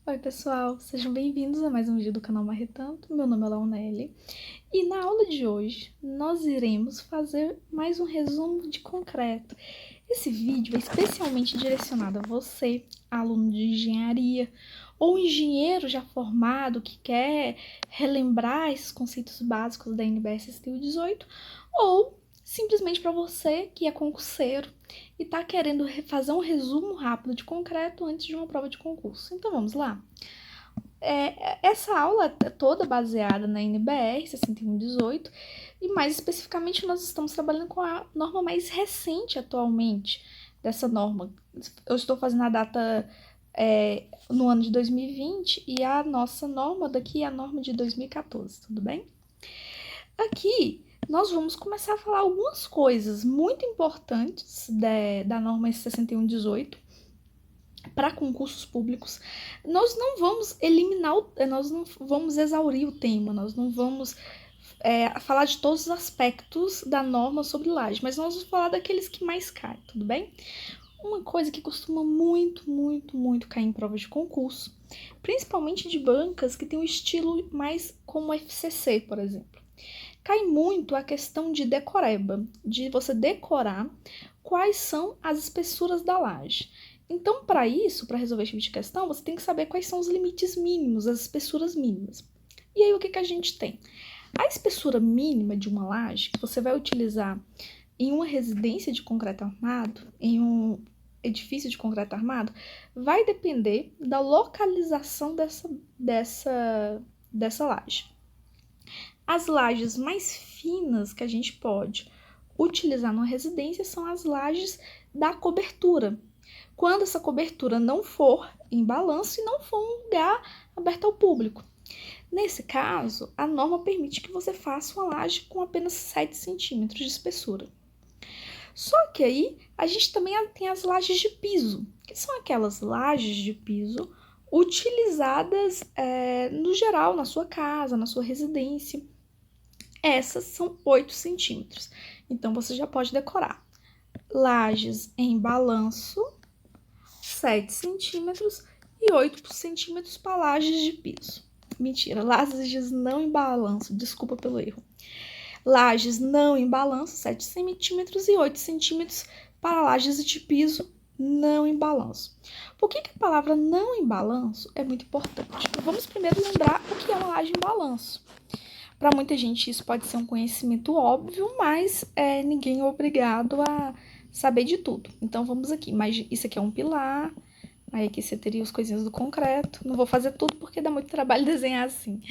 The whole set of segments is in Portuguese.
Oi, pessoal, sejam bem-vindos a mais um vídeo do canal Marretanto. Meu nome é Launelli e na aula de hoje nós iremos fazer mais um resumo de concreto. Esse vídeo é especialmente direcionado a você, aluno de engenharia ou engenheiro já formado que quer relembrar esses conceitos básicos da NBS Steel 18 ou simplesmente para você que é concurseiro e está querendo fazer um resumo rápido de concreto antes de uma prova de concurso. Então vamos lá? Essa aula é toda baseada na NBR 6118 e mais especificamente nós estamos trabalhando com a norma mais recente atualmente dessa norma. Eu estou fazendo a data no ano de 2020 e a nossa norma daqui é a norma de 2014, tudo bem? Aqui nós vamos começar a falar algumas coisas muito importantes da norma 6118 para concursos públicos. Nós não vamos nós não vamos exaurir o tema, nós não vamos falar de todos os aspectos da norma sobre laje, mas nós vamos falar daqueles que mais caem, tudo bem? Uma coisa que costuma muito cair em provas de concurso, principalmente de bancas que tem um estilo mais como FCC, por exemplo. Cai muito a questão de decoreba, de você decorar quais são as espessuras da laje. Então, para isso, para resolver esse tipo de questão, você tem que saber quais são os limites mínimos, as espessuras mínimas. E aí, o que a gente tem? A espessura mínima de uma laje que você vai utilizar em uma residência de concreto armado, em um edifício de concreto armado, vai depender da localização dessa laje. As lajes mais finas que a gente pode utilizar numa residência são as lajes da cobertura. Quando essa cobertura não for em balanço e não for um lugar aberto ao público. Nesse caso, a norma permite que você faça uma laje com apenas 7 centímetros de espessura. Só que aí a gente também tem as lajes de piso, que são aquelas lajes de piso utilizadas no geral na sua casa, na sua residência. Essas são 8 centímetros. Então, você já pode decorar. Lajes em balanço, 7 centímetros e 8 centímetros para lajes de piso. Mentira, lajes não em balanço, desculpa pelo erro. Lajes não em balanço, 7 centímetros e 8 centímetros para lajes de piso não em balanço. Por que a palavra não em balanço é muito importante? Vamos primeiro lembrar o que é uma laje em balanço. Para muita gente isso pode ser um conhecimento óbvio, mas ninguém é obrigado a saber de tudo. Então vamos aqui, mas isso aqui é um pilar, aí aqui você teria as coisinhas do concreto. Não vou fazer tudo porque dá muito trabalho desenhar assim.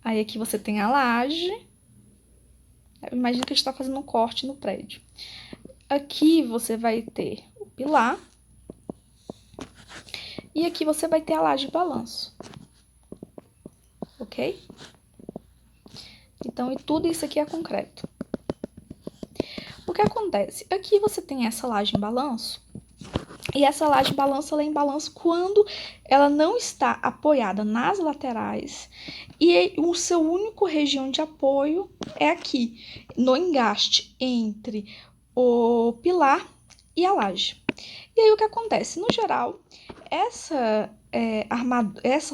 Aí aqui você tem a laje. Imagina que a gente está fazendo um corte no prédio. Aqui você vai ter o pilar. E aqui você vai ter a laje de balanço. Ok? Então, e tudo isso aqui é concreto. O que acontece? Aqui você tem essa laje em balanço. E essa laje em balanço, ela é em balanço quando ela não está apoiada nas laterais e o seu único região de apoio é aqui, no engaste entre o pilar e a laje. E aí o que acontece? No geral, essa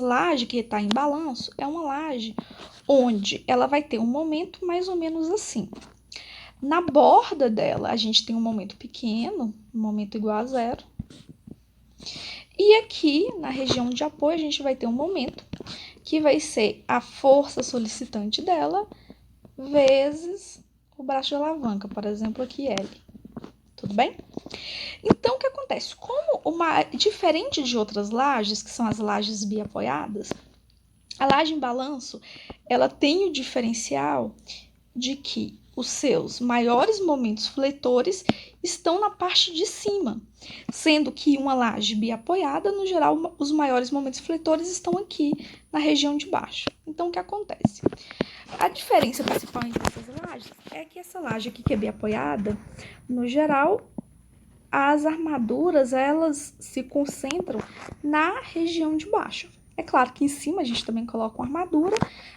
laje que está em balanço é uma laje onde ela vai ter um momento mais ou menos assim. Na borda dela, a gente tem um momento pequeno, um momento igual a zero. E aqui, na região de apoio, a gente vai ter um momento que vai ser a força solicitante dela vezes o braço de alavanca, por exemplo, aqui L. Tudo bem? Então, o que acontece? Diferente de outras lajes, que são as lajes biapoiadas, a laje em balanço, ela tem o diferencial de que os seus maiores momentos fletores estão na parte de cima, sendo que uma laje biapoiada, no geral, os maiores momentos fletores estão aqui na região de baixo. Então, o que acontece? A diferença principal entre essas lajes é que essa laje aqui que é biapoiada, no geral, as armaduras, elas se concentram na região de baixo. É claro que em cima a gente também coloca uma armadura,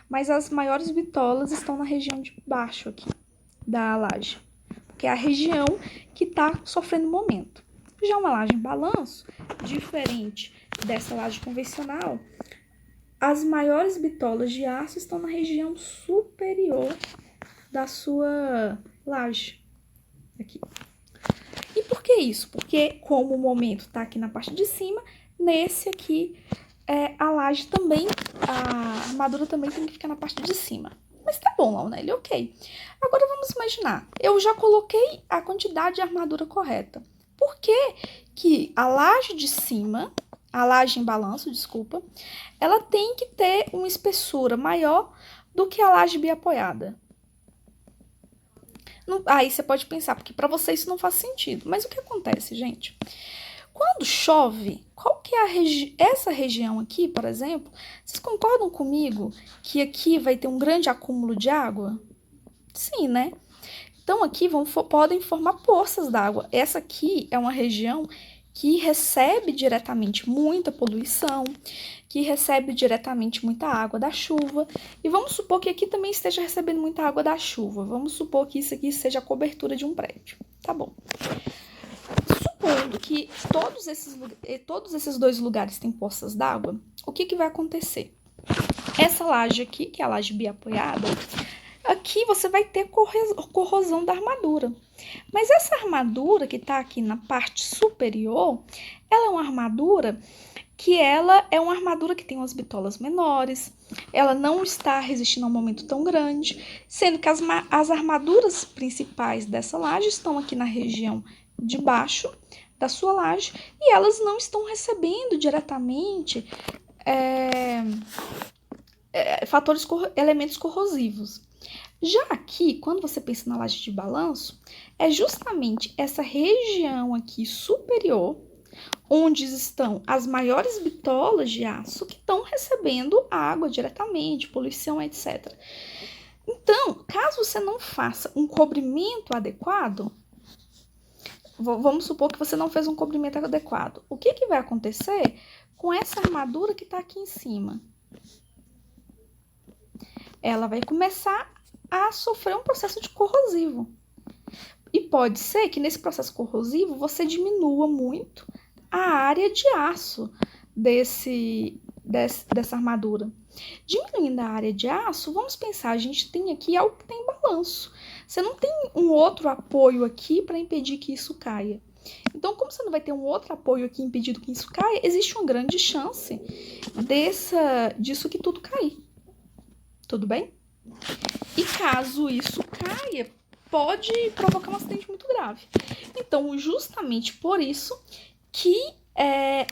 mas as maiores bitolas estão na região de baixo aqui da laje, porque é a região que está sofrendo momento. Já uma laje em balanço, diferente dessa laje convencional, as maiores bitolas de aço estão na região superior da sua laje. Aqui. E por que isso? Porque como o momento tá aqui na parte de cima, nesse aqui, a laje também, a armadura também tem que ficar na parte de cima. Mas tá bom, Launelli, ok. Agora vamos imaginar, eu já coloquei a quantidade de armadura correta. Por que que a laje de cima, a laje em balanço, desculpa, ela tem que ter uma espessura maior do que a laje biapoiada? Aí você pode pensar, porque para você isso não faz sentido. Mas o que acontece, gente? Quando chove, qual que é essa região aqui, por exemplo? Vocês concordam comigo que aqui vai ter um grande acúmulo de água? Sim, né? Então aqui podem formar poças d'água. Essa aqui é uma região que recebe diretamente muita poluição, que recebe diretamente muita água da chuva. E vamos supor que aqui também esteja recebendo muita água da chuva. Vamos supor que isso aqui seja a cobertura de um prédio. Tá bom. Supondo que todos esses dois lugares têm poças d'água, o que vai acontecer? Essa laje aqui, que é a laje biapoiada, aqui você vai ter corrosão da armadura. Mas essa armadura que está aqui na parte superior, ela é uma armadura que tem umas bitolas menores, ela não está resistindo a um momento tão grande, sendo que as armaduras principais dessa laje estão aqui na região de baixo da sua laje e elas não estão recebendo diretamente elementos corrosivos. Já aqui, quando você pensa na laje de balanço, é justamente essa região aqui superior, onde estão as maiores bitolas de aço que estão recebendo água diretamente, poluição, etc. Então, caso você não faça um cobrimento adequado, vamos supor que você não fez um cobrimento adequado, o que vai acontecer com essa armadura que está aqui em cima? Ela vai começar a sofrer um processo de corrosivo. E pode ser que nesse processo corrosivo você diminua muito a área de aço dessa armadura. Diminuindo a área de aço, vamos pensar, a gente tem aqui algo que tem balanço. Você não tem um outro apoio aqui para impedir que isso caia. Então, como você não vai ter um outro apoio aqui impedindo que isso caia, existe uma grande chance disso aqui tudo cair. Tudo bem? E caso isso caia, pode provocar um acidente muito grave. Então, justamente por isso que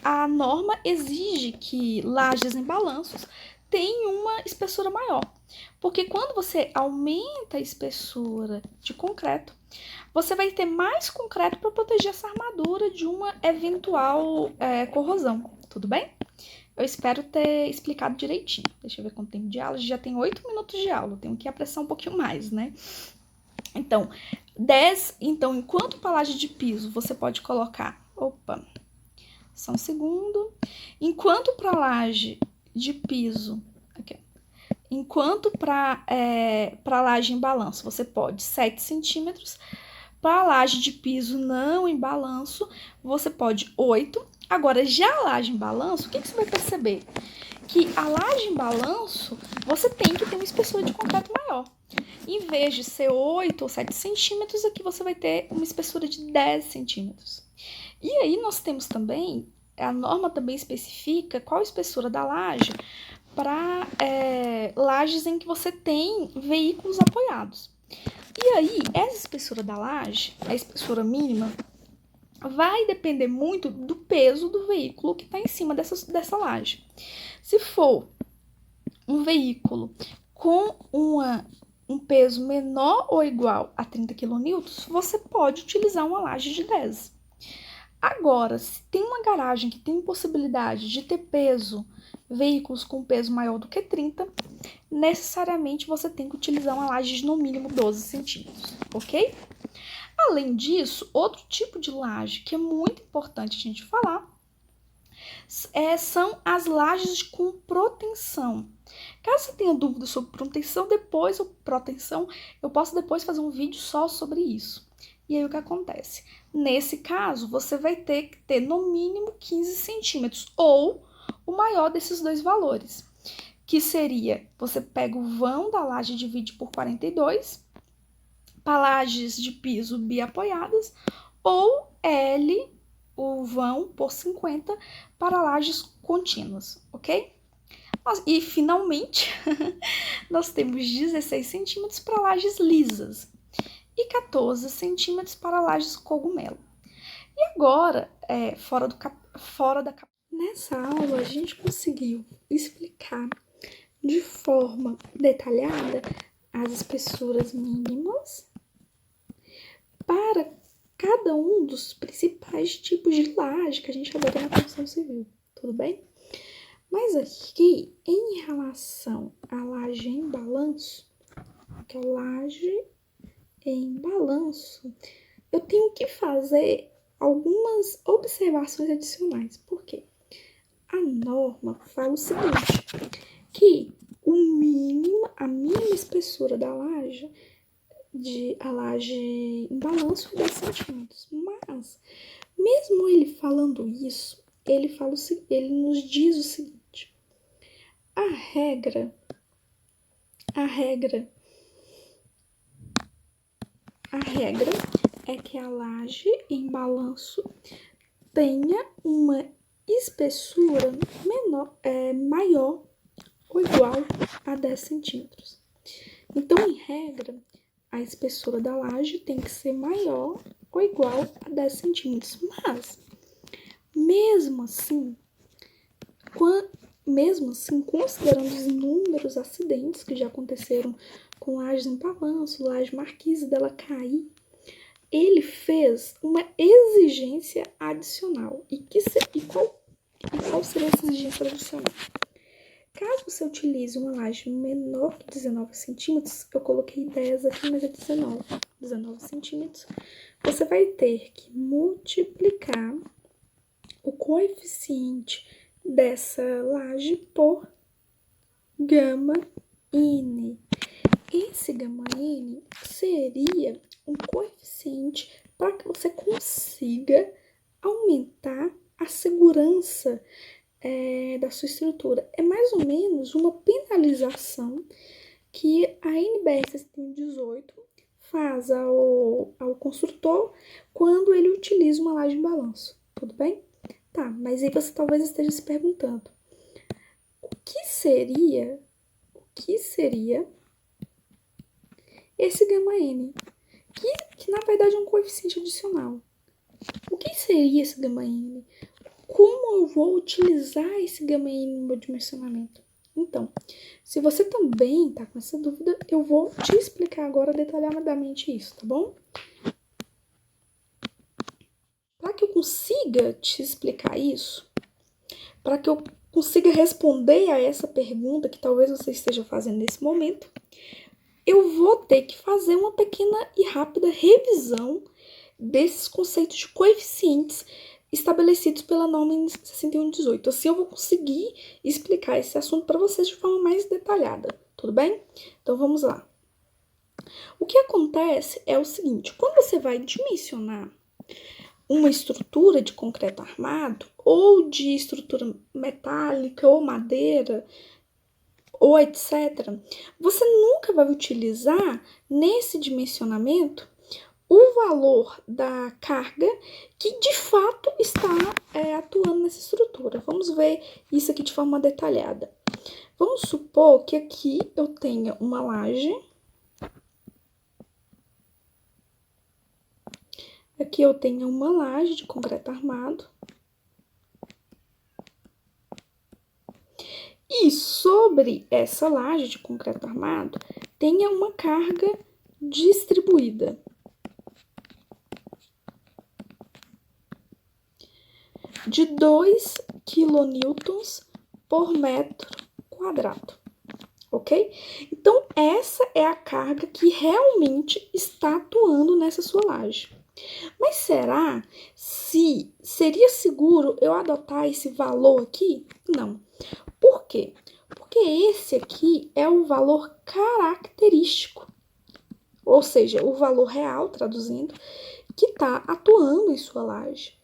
a norma exige que lajes em balanços tenham uma espessura maior. Porque quando você aumenta a espessura de concreto, você vai ter mais concreto para proteger essa armadura de uma eventual corrosão. Tudo bem? Eu espero ter explicado direitinho. Deixa eu ver quanto tempo de aula. Já tem 8 minutos de aula. Eu tenho que apressar um pouquinho mais, né? Então, enquanto para laje de piso, você pode colocar... Opa! Só um segundo. Enquanto para laje de piso... Aqui. Enquanto para laje em balanço, você pode 7 centímetros. Para laje de piso não em balanço, você pode 8. Agora, já a laje em balanço, o que você vai perceber? Que a laje em balanço, você tem que ter uma espessura de concreto maior. Em vez de ser 8 ou 7 centímetros, aqui você vai ter uma espessura de 10 centímetros. E aí nós temos também, a norma também especifica qual a espessura da laje para lajes em que você tem veículos apoiados. E aí, essa espessura da laje, a espessura mínima, vai depender muito do peso do veículo que está em cima dessa laje. Se for um veículo com um peso menor ou igual a 30 kN, você pode utilizar uma laje de 10. Agora, se tem uma garagem que tem possibilidade de ter veículos com peso maior do que 30, necessariamente você tem que utilizar uma laje de no mínimo 12 centímetros, ok? Além disso, outro tipo de laje que é muito importante a gente falar são as lajes com proteção. Caso você tenha dúvidas sobre proteção, eu posso depois fazer um vídeo só sobre isso. E aí o que acontece? Nesse caso, você vai ter que ter no mínimo 15 centímetros, ou o maior desses dois valores, que seria, você pega o vão da laje e divide por 42, para lajes de piso biapoiadas, ou L, o vão, por 50, para lajes contínuas, ok? E, finalmente, nós temos 16 centímetros para lajes lisas e 14 centímetros para lajes cogumelo. E agora, nessa aula, a gente conseguiu explicar de forma detalhada as espessuras mínimas para cada um dos principais tipos de laje que a gente adota na construção civil, tudo bem? Mas aqui, em relação à laje em balanço, que é a laje em balanço, eu tenho que fazer algumas observações adicionais. Por quê? A norma fala o seguinte, que a mínima espessura da laje, a laje em balanço é 10 centímetros. Mas, mesmo ele falando isso, ele nos diz o seguinte, a regra é que a laje em balanço tenha uma espessura maior ou igual a 10 centímetros. Então, em regra, a espessura da laje tem que ser maior ou igual a 10 centímetros. Mas, mesmo assim, considerando os inúmeros acidentes que já aconteceram com lajes em balanço, laje marquise dela cair, ele fez uma exigência adicional. E qual seria essa exigência adicional? Caso você utilize uma laje menor que 19 centímetros, eu coloquei 10 aqui, mas é 19 centímetros, você vai ter que multiplicar o coeficiente dessa laje por gama N. Esse gama N seria um coeficiente para que você consiga aumentar a segurança da sua estrutura. É mais ou menos uma penalização que a NBR 18 faz ao construtor quando ele utiliza uma laje em balanço. Tudo bem? Tá, mas aí você talvez esteja se perguntando, o que seria esse gama N? Que na verdade é um coeficiente adicional. O que seria esse gama N? Como eu vou utilizar esse gama N no meu dimensionamento? Então, se você também está com essa dúvida, eu vou te explicar agora detalhadamente isso, tá bom? Para que eu consiga te explicar isso, para que eu consiga responder a essa pergunta que talvez você esteja fazendo nesse momento, eu vou ter que fazer uma pequena e rápida revisão desses conceitos de coeficientes estabelecidos pela norma 6118. Assim eu vou conseguir explicar esse assunto para vocês de forma mais detalhada, tudo bem? Então vamos lá. O que acontece é o seguinte, quando você vai dimensionar uma estrutura de concreto armado, ou de estrutura metálica, ou madeira, ou etc., você nunca vai utilizar nesse dimensionamento o valor da carga que de fato está atuando nessa estrutura. Vamos ver isso aqui de forma detalhada. Vamos supor que aqui eu tenha uma laje. Aqui eu tenho uma laje de concreto armado. E sobre essa laje de concreto armado, tenha uma carga distribuída de 2 quilonewtons por metro quadrado, ok? Então, essa é a carga que realmente está atuando nessa sua laje. Mas seria seguro eu adotar esse valor aqui? Não. Por quê? Porque esse aqui é o valor característico, ou seja, o valor real, traduzindo, que está atuando em sua laje.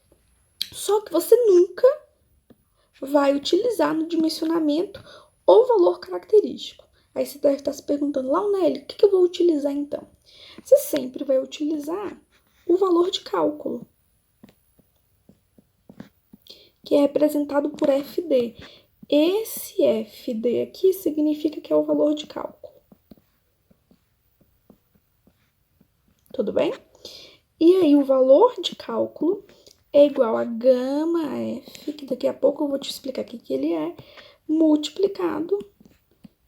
Só que você nunca vai utilizar no dimensionamento o valor característico. Aí você deve estar se perguntando, Launelli, o que eu vou utilizar então? Você sempre vai utilizar o valor de cálculo, que é representado por FD. Esse FD aqui significa que é o valor de cálculo. Tudo bem? E aí o valor de cálculo é igual a gama F, que daqui a pouco eu vou te explicar o que ele é, multiplicado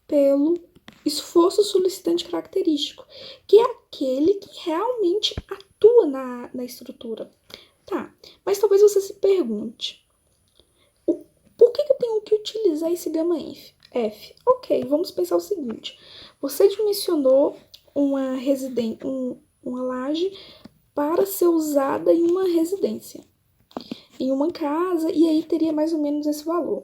pelo esforço solicitante característico, que é aquele que realmente atua na estrutura. Tá, mas talvez você se pergunte, por que eu tenho que utilizar esse gama F? Ok, vamos pensar o seguinte, você dimensionou uma laje para ser usada em uma residência, em uma casa, e aí teria mais ou menos esse valor.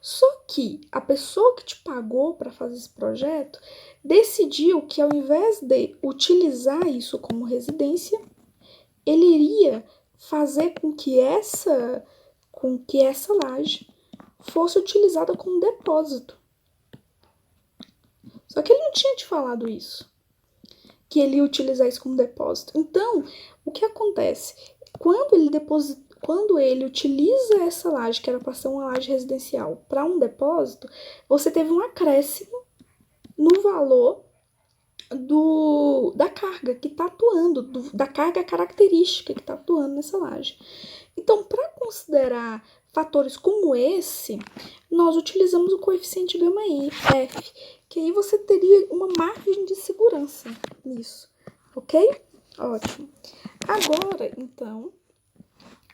Só que a pessoa que te pagou para fazer esse projeto decidiu que ao invés de utilizar isso como residência, ele iria fazer com que essa laje fosse utilizada como depósito. Só que ele não tinha te falado isso, que ele ia utilizar isso como depósito. Então, o que acontece? Quando ele utiliza essa laje, que era para ser uma laje residencial, para um depósito, você teve um acréscimo no valor da carga que está atuando, da carga característica que está atuando nessa laje. Então, para considerar fatores como esse, nós utilizamos o coeficiente gama F, que aí você teria uma margem de segurança nisso, ok? Ótimo. Agora, então,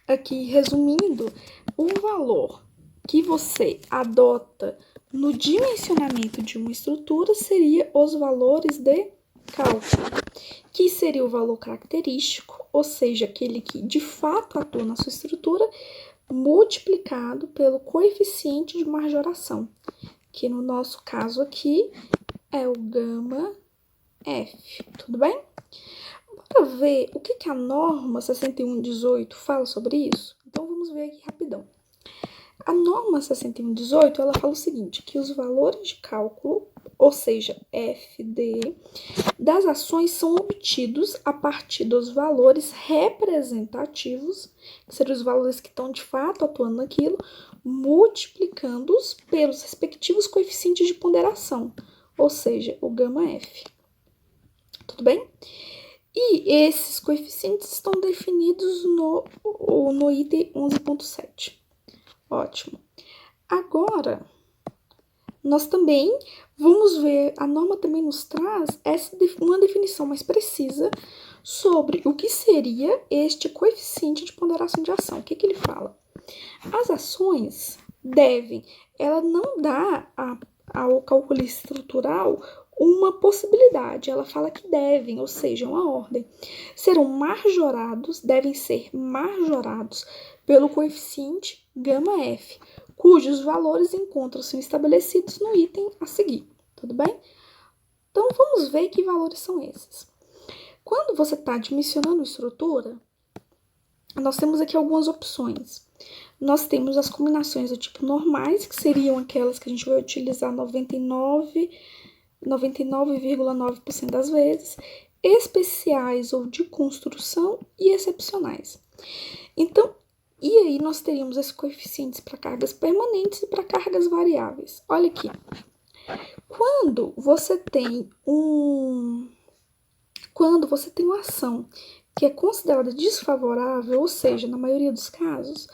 aqui resumindo, o valor que você adota no dimensionamento de uma estrutura seria os valores de cálculo, que seria o valor característico, ou seja, aquele que de fato atua na sua estrutura, multiplicado pelo coeficiente de majoração, que no nosso caso aqui é o gama F, tudo bem? Bora ver o que a norma 6118 fala sobre isso? Então vamos ver aqui rapidão. A norma 6118, ela fala o seguinte, que os valores de cálculo, ou seja, FD, das ações são obtidos a partir dos valores representativos, que seriam os valores que estão de fato atuando naquilo, multiplicando-os pelos respectivos coeficientes de ponderação, ou seja, o gama F. Tudo bem? E esses coeficientes estão definidos no item 11.7. Ótimo. Agora, nós também vamos ver, a norma também nos traz uma definição mais precisa sobre o que seria este coeficiente de ponderação de ação. O que ele fala? As ações ela não dá ao cálculo estrutural uma possibilidade, ela fala que devem, ou seja, uma ordem, devem ser majorados pelo coeficiente gama F, cujos valores encontram-se estabelecidos no item a seguir, tudo bem? Então, vamos ver que valores são esses. Quando você está dimensionando estrutura, nós temos aqui algumas opções. Nós temos as combinações do tipo normais, que seriam aquelas que a gente vai utilizar 99,9% das vezes, especiais ou de construção e excepcionais. Então, e aí nós teríamos esses coeficientes para cargas permanentes e para cargas variáveis. Olha aqui. Quando você tem uma ação que é considerada desfavorável, ou seja, na maioria dos casos,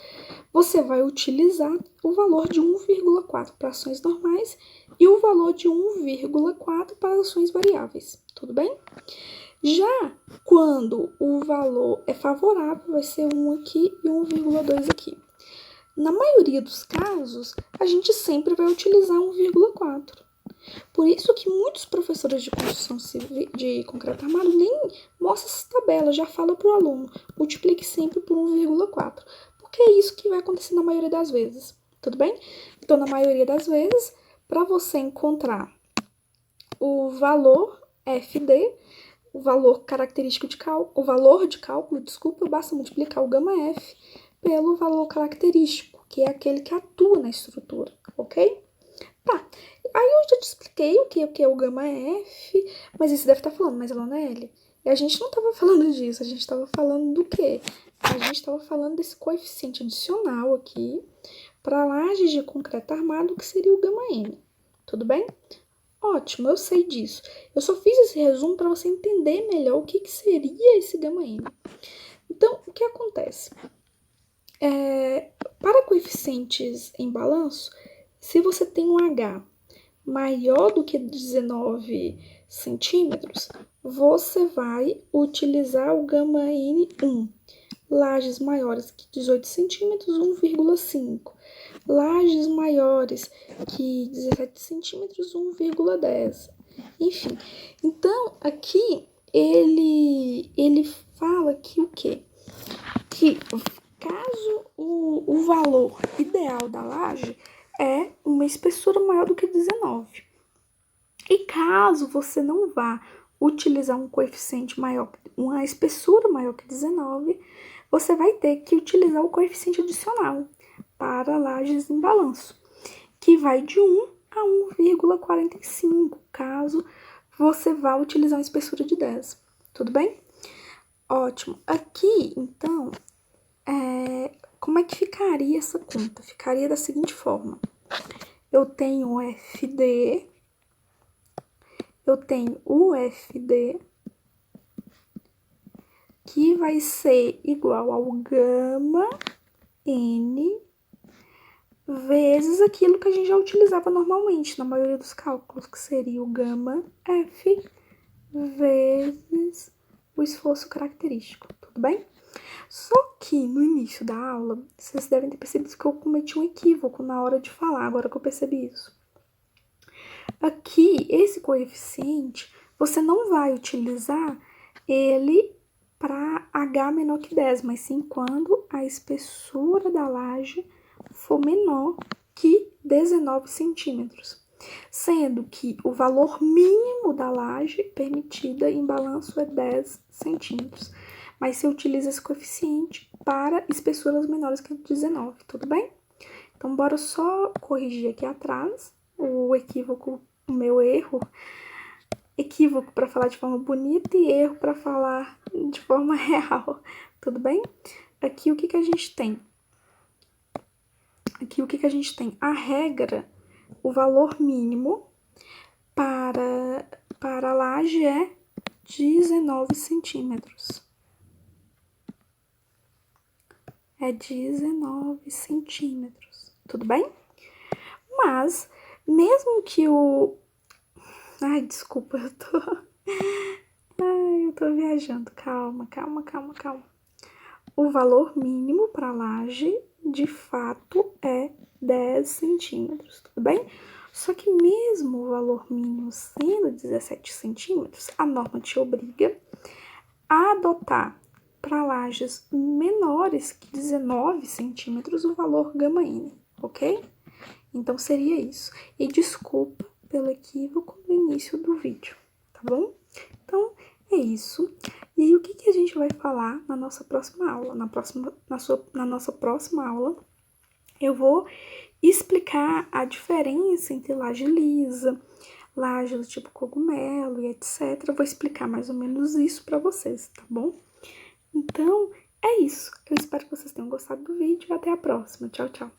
você vai utilizar o valor de 1,4 para ações normais e o valor de 1,4 para ações variáveis, tudo bem? Já quando o valor é favorável, vai ser 1 aqui e 1,2 aqui. Na maioria dos casos, a gente sempre vai utilizar 1,4. Por isso que muitos professores de construção civil, de concreto armado, nem mostram essa tabela, já fala para o aluno, multiplique sempre por 1,4, porque é isso que vai acontecer na maioria das vezes, tudo bem? Então, na maioria das vezes, para você encontrar o valor FD, o valor característico de cálculo, o valor de cálculo, desculpa, basta multiplicar o gama F pelo valor característico, que é aquele que atua na estrutura, ok? Tá, aí eu já te expliquei o que é o gama F, mas isso deve estar falando, mas ela não é L. E a gente não estava falando disso, a gente estava falando do quê? A gente estava falando desse coeficiente adicional aqui para lajes de concreto armado, que seria o gama N. Tudo bem? Ótimo, eu sei disso. Eu só fiz esse resumo para você entender melhor o que seria esse gama N. Então, o que acontece? Para coeficientes em balanço, se você tem um H maior do que 19 centímetros, você vai utilizar o gama N1. Lajes maiores que 18 centímetros, 1,5. Lajes maiores que 17 centímetros, 1,10. Enfim, então aqui ele fala que o quê? Que caso o valor ideal da laje é uma espessura maior do que 19. E caso você não vá utilizar um coeficiente maior, uma espessura maior que 19, você vai ter que utilizar o coeficiente adicional para lajes em balanço, que vai de 1 a 1,45, caso você vá utilizar uma espessura de 10. Tudo bem? Ótimo. Aqui, então, como é que ficaria essa conta? Ficaria da seguinte forma. Eu tenho o FD, eu tenho o FD, que vai ser igual ao gama N vezes aquilo que a gente já utilizava normalmente na maioria dos cálculos, que seria o gama F vezes o esforço característico, tudo bem? Só que no início da aula, vocês devem ter percebido que eu cometi um equívoco na hora de falar, agora que eu percebi isso. Aqui, esse coeficiente, você não vai utilizar ele para H menor que 10, mas sim quando a espessura da laje for menor que 19 centímetros. Sendo que o valor mínimo da laje permitida em balanço é 10 centímetros. Mas você utiliza esse coeficiente para espessuras menores que 19, tudo bem? Então, bora só corrigir aqui atrás o equívoco, o meu erro. Equívoco para falar de forma bonita e erro para falar de forma real, tudo bem? Aqui o que a gente tem? Aqui o que a gente tem? A regra, o valor mínimo para a laje é 19 centímetros. É 19 centímetros, tudo bem? Mas, mesmo que o... Ai, desculpa, eu tô viajando, calma. O valor mínimo para laje, de fato, é 10 centímetros, tudo bem? Só que mesmo o valor mínimo sendo 17 centímetros, a norma te obriga a adotar para lajes menores que 19 centímetros o valor gama N, ok? Então, seria isso. E desculpa pelo equívoco no início do vídeo, tá bom? Então, é isso. E aí, o que a gente vai falar na nossa próxima aula? Na nossa próxima aula, eu vou explicar a diferença entre laje lisa, laje do tipo cogumelo e etc. Eu vou explicar mais ou menos isso para vocês, tá bom? Então, é isso. Eu espero que vocês tenham gostado do vídeo e até a próxima. Tchau, tchau.